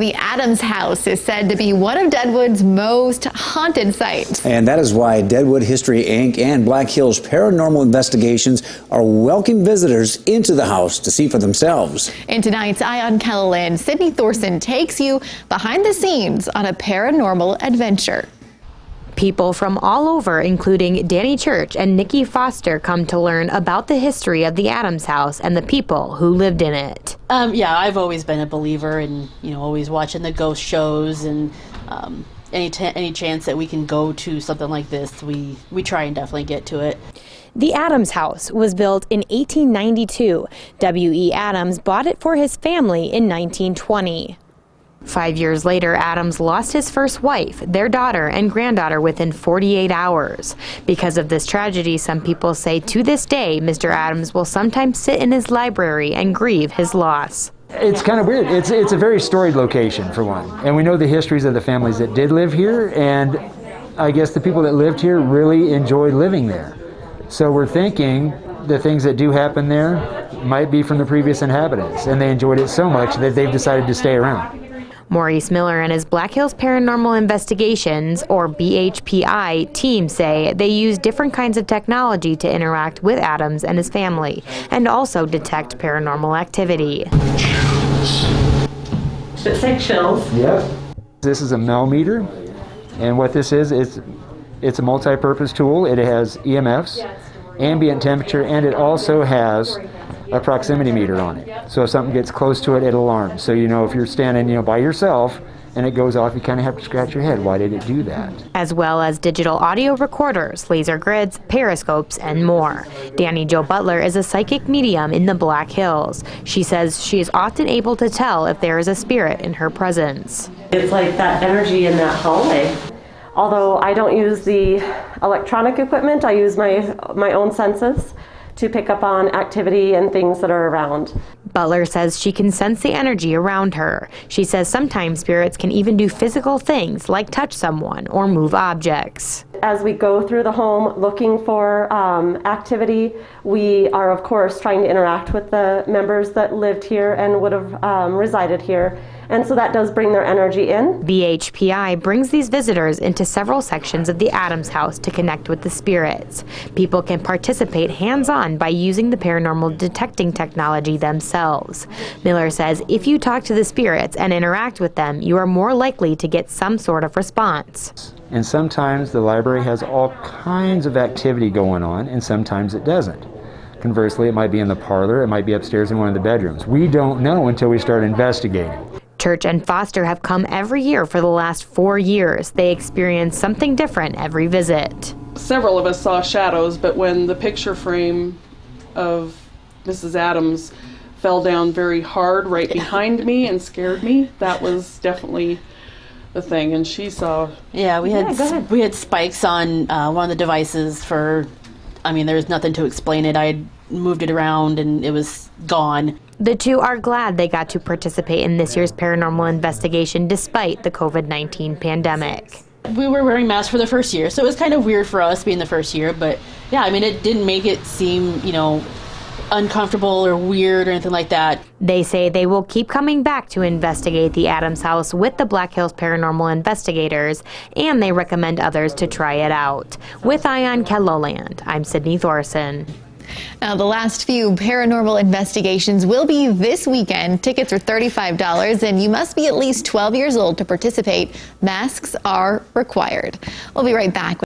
The Adams house is said to be one of Deadwood's most haunted sites. And that is why Deadwood History Inc. and Black Hills Paranormal Investigations are welcoming visitors into the house to see for themselves. In tonight's Eye on KELOLAND, Sydney Thorson takes you behind the scenes on a paranormal adventure. People from all over, including DANI Church and NIKKI Foster, come to learn about the history of the Adams house and the people who lived in it. Yeah, I've always been a believer and, always watching the ghost shows, and any chance that we can go to something like this, we try and definitely get to it. The Adams house was built in 1892. W.E. Adams bought it for his family in 1920. 5 years later, Adams lost his first wife, their daughter, and granddaughter within 48 hours. Because of this tragedy, some people say to this day, Mr. Adams will sometimes sit in his library and grieve his loss. It's kind of weird. It's a very storied location, for one. And we know the histories of the families that did live here, and I guess the people that lived here really enjoyed living there. So we're thinking the things that do happen there might be from the previous inhabitants, and they enjoyed it so much that they've decided to stay around. Maurice Miller and his Black Hills Paranormal Investigations, or BHPI, team say they use different kinds of technology to interact with Adams and his family, and also detect paranormal activity. It's like chills. Yep. This is a Mel meter, and what this is, it's a multi-purpose tool. It has EMFs, ambient temperature, and it also has a proximity meter on it. So if something gets close to it, it alarms. So if you're standing by yourself and it goes off, you kind of have to scratch your head. Why did it do that? As well as digital audio recorders, laser grids, periscopes, and more. Dani Jo Butler is a psychic medium in the Black Hills. She says she is often able to tell if there is a spirit in her presence. It's like that energy in that hallway. Although I don't use the electronic equipment, I use my own senses to pick up on activity and things that are around. Butler says she can sense the energy around her. She says sometimes spirits can even do physical things like touch someone or move objects. As we go through the home looking for activity, we are of course trying to interact with the members that lived here and would have resided here. And so that does bring their energy in. BHPI brings these visitors into several sections of the Adams house to connect with the spirits. People can participate hands-on by using the paranormal detecting technology themselves. Miller says if you talk to the spirits and interact with them, you are more likely to get some sort of response. And sometimes the library has all kinds of activity going on, and sometimes it doesn't. Conversely, it might be in the parlor, it might be upstairs in one of the bedrooms. We don't know until we start investigating. Church and Foster have come every year for the last 4 years. They experience something different every visit. Several of us saw shadows, but when the picture frame of Mrs. Adams fell down very hard right behind me and scared me, that was definitely the thing. And she saw... Yeah, we had spikes on one of the devices for... there's nothing to explain it. I had moved it around and it was gone. The two are glad they got to participate in this year's paranormal investigation despite the COVID-19 pandemic. We were wearing masks for the first year, so it was kind of weird for us being the first year, but yeah, it didn't make it seem, uncomfortable or weird or anything like that. They say they will keep coming back to investigate the Adams house with the Black Hills Paranormal Investigators, and they recommend others to try it out. With Eye on KELOLAND, I'm Sydney Thorson. Now, the last few paranormal investigations will be this weekend. Tickets are $35, and you must be at least 12 years old to participate. Masks are required. We'll be right back.